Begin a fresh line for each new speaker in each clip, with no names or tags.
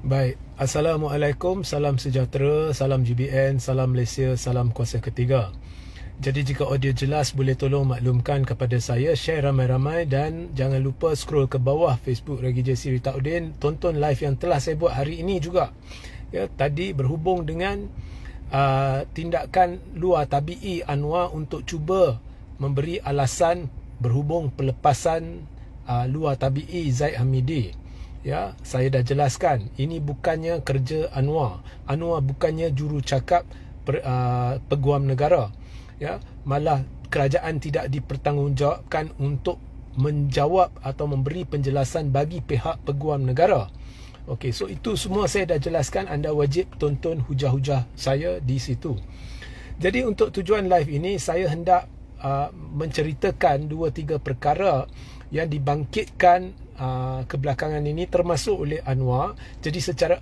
Baik, Assalamualaikum, salam sejahtera, salam GBN, salam Malaysia, salam kuasa ketiga. Jadi jika audio jelas, boleh tolong maklumkan kepada saya, share ramai-ramai dan jangan lupa scroll ke bawah Facebook Regi JC Ritaudin, tonton live yang telah saya buat hari ini juga. Ya, tadi berhubung dengan tindakan luar tabi'i Anwar untuk cuba memberi alasan berhubung pelepasan luar tabi'i Zaid Hamidi. Ya, saya dah jelaskan, ini bukannya kerja Anwar. Anwar bukannya juru cakap peguam negara. Ya, malah kerajaan tidak dipertanggungjawabkan untuk menjawab atau memberi penjelasan bagi pihak peguam negara. Okey, so itu semua saya dah jelaskan. Anda wajib tonton hujah-hujah saya di situ. Jadi untuk tujuan live ini, saya hendak menceritakan 2-3 perkara yang dibangkitkan kebelakangan ini termasuk oleh Anwar. Jadi secara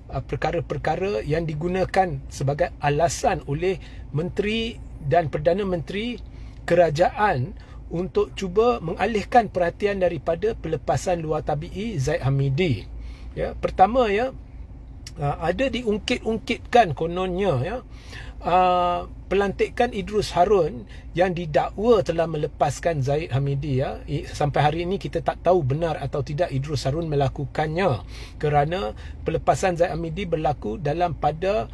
perkara-perkara yang digunakan sebagai alasan oleh Menteri dan Perdana Menteri kerajaan untuk cuba mengalihkan perhatian daripada pelepasan luar tabi'i Zaid Hamidi. Ya, pertama ya, ada diungkit-ungkitkan kononnya ya, pelantikan Idrus Harun yang didakwa telah melepaskan Zaid Hamidi ya. Sampai hari ini kita tak tahu benar atau tidak Idrus Harun melakukannya, kerana pelepasan Zaid Hamidi berlaku dalam pada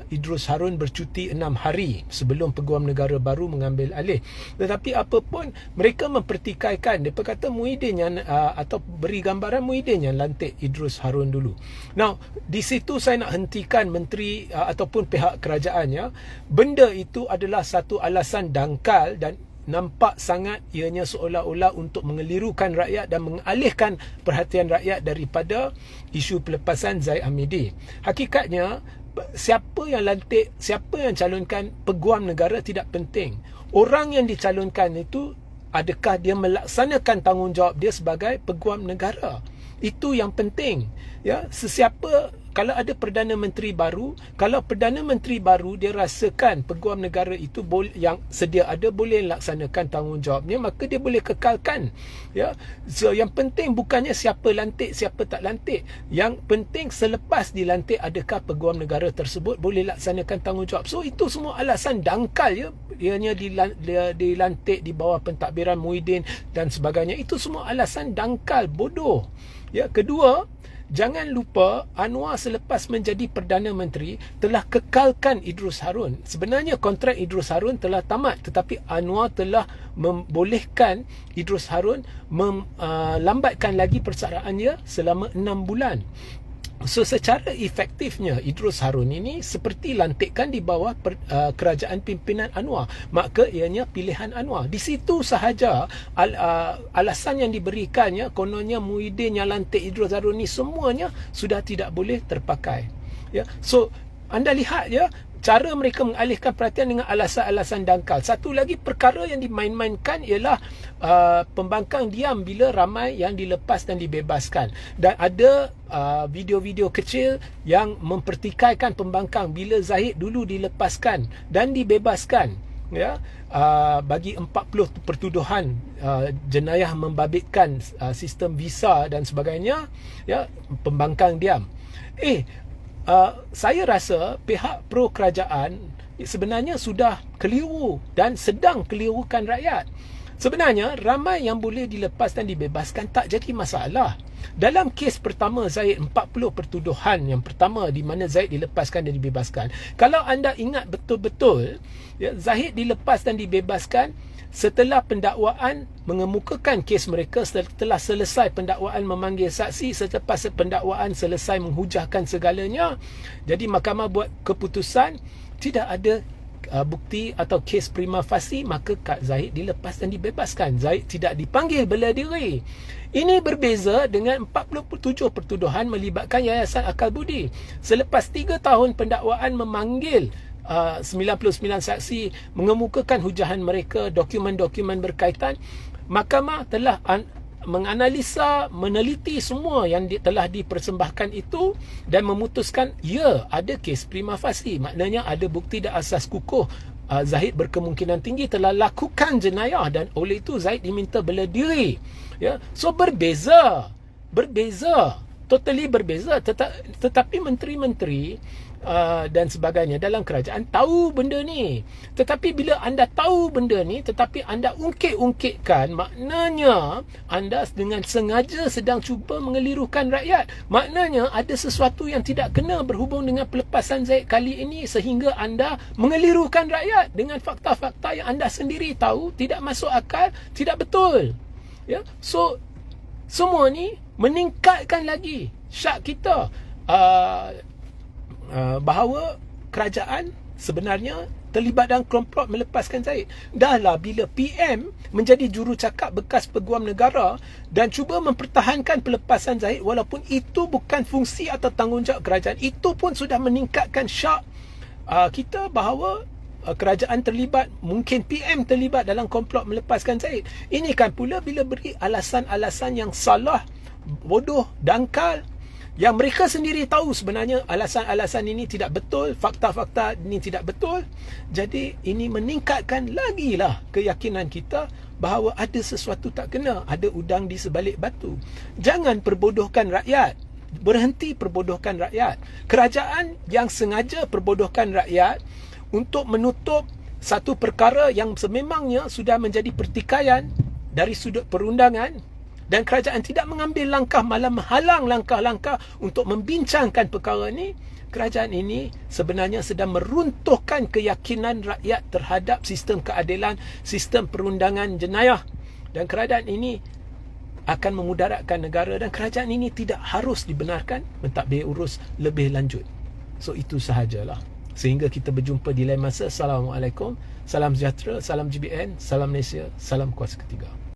Idrus Harun bercuti 6 hari sebelum peguam negara baru mengambil alih. Tetapi apapun, mereka mempertikaikan, mereka kata Muhyiddin yang atau beri gambaran Muhyiddin yang lantik Idrus Harun dulu. Now, di situ saya nak hentikan menteri ataupun pihak kerajaan ya. Benda itu adalah satu alasan dangkal dan nampak sangat ianya seolah-olah untuk mengelirukan rakyat dan mengalihkan perhatian rakyat daripada isu pelepasan Zaid Hamidi. Hakikatnya, siapa yang lantik, siapa yang calonkan peguam negara tidak penting. Orang yang dicalonkan itu, adakah dia melaksanakan tanggungjawab dia sebagai peguam negara? Itu yang penting. Ya, sesiapa, kalau ada Perdana Menteri baru, kalau Perdana Menteri baru dia rasakan peguam negara itu yang sedia ada boleh laksanakan tanggungjawabnya, maka dia boleh kekalkan. Ya, so yang penting bukannya siapa lantik, siapa tak lantik. Yang penting selepas dilantik, adakah peguam negara tersebut boleh laksanakan tanggungjawab. So itu semua alasan dangkal ya. Ianya dilantik di bawah pentadbiran Muhyiddin dan sebagainya. Itu semua alasan dangkal, bodoh. Ya, kedua, jangan lupa Anwar selepas menjadi Perdana Menteri telah kekalkan Idrus Harun. Sebenarnya kontrak Idrus Harun telah tamat, tetapi Anwar telah membolehkan Idrus Harun melambatkan lagi persaraannya selama 6 bulan. So secara efektifnya Idrus Harun ini seperti lantikan di bawah kerajaan pimpinan Anwar. Maka ianya pilihan Anwar. Di situ sahaja alasan yang diberikannya, kononnya Muhyiddin yang lantik Idrus Harun ni, semuanya sudah tidak boleh terpakai. Ya. So anda lihat ya, cara mereka mengalihkan perhatian dengan alasan-alasan dangkal. Satu lagi perkara yang dimain-mainkan ialah pembangkang diam bila ramai yang dilepas dan dibebaskan. Dan ada video-video kecil yang mempertikaikan pembangkang bila Zahid dulu dilepaskan dan dibebaskan. Ya, bagi 40 pertuduhan jenayah membabitkan sistem visa dan sebagainya, ya, pembangkang diam. Saya rasa pihak pro kerajaan sebenarnya sudah keliru dan sedang kelirukan rakyat. Sebenarnya ramai yang boleh dilepas dan dibebaskan tak jadi masalah. Dalam kes pertama Zaid, 40 pertuduhan yang pertama di mana Zaid dilepaskan dan dibebaskan, kalau anda ingat betul-betul ya, Zaid dilepas dan dibebaskan setelah pendakwaan mengemukakan kes mereka, setelah selesai pendakwaan memanggil saksi, selepas pendakwaan selesai menghujahkan segalanya. Jadi mahkamah buat keputusan tidak ada bukti atau kes prima facie, maka Zaid dilepas dan dibebaskan. Zaid tidak dipanggil bela diri. Ini berbeza dengan 47 pertuduhan melibatkan Yayasan Akal Budi. Selepas 3 tahun pendakwaan memanggil 99 saksi, mengemukakan hujahan mereka, dokumen-dokumen berkaitan, mahkamah telah menganalisa, meneliti semua yang telah dipersembahkan itu dan memutuskan ya, ada kes prima facie. Maknanya ada bukti dan asas kukuh Zahid berkemungkinan tinggi telah lakukan jenayah, dan oleh itu Zahid diminta bela diri. Ya, so berbeza. totally berbeza. Tetapi menteri-menteri dan sebagainya dalam kerajaan tahu benda ni. Tetapi bila anda tahu benda ni, tetapi anda ungkit-ungkitkan, maknanya anda dengan sengaja sedang cuba mengelirukan rakyat. Maknanya ada sesuatu yang tidak kena berhubung dengan pelepasan Zahid kali ini, sehingga anda mengelirukan rakyat dengan fakta-fakta yang anda sendiri tahu tidak masuk akal, tidak betul. Ya, so semua ni meningkatkan lagi syak kita bahawa kerajaan sebenarnya terlibat dalam komplot melepaskan Zahid. Dahlah bila PM menjadi jurucakap bekas peguam negara dan cuba mempertahankan pelepasan Zahid, walaupun itu bukan fungsi atau tanggungjawab kerajaan, itu pun sudah meningkatkan syak kita bahawa kerajaan terlibat, mungkin PM terlibat dalam komplot melepaskan Zahid. Ini kan pula bila beri alasan-alasan yang salah, bodoh, dangkal, yang mereka sendiri tahu sebenarnya alasan-alasan ini tidak betul, fakta-fakta ini tidak betul. Jadi ini meningkatkan lagi lah keyakinan kita bahawa ada sesuatu tak kena, ada udang di sebalik batu. Jangan perbodohkan rakyat. Berhenti perbodohkan rakyat. Kerajaan yang sengaja perbodohkan rakyat untuk menutup satu perkara yang sememangnya sudah menjadi pertikaian dari sudut perundangan, dan kerajaan tidak mengambil langkah, malah menghalang langkah-langkah untuk membincangkan perkara ini. Kerajaan ini sebenarnya sedang meruntuhkan keyakinan rakyat terhadap sistem keadilan, sistem perundangan jenayah. Dan kerajaan ini akan memudaratkan negara, dan kerajaan ini tidak harus dibenarkan mentadbir urus lebih lanjut. So itu sahajalah. Sehingga kita berjumpa di lain masa. Assalamualaikum, salam sejahtera, salam GBN, salam Malaysia, salam kuasa ketiga.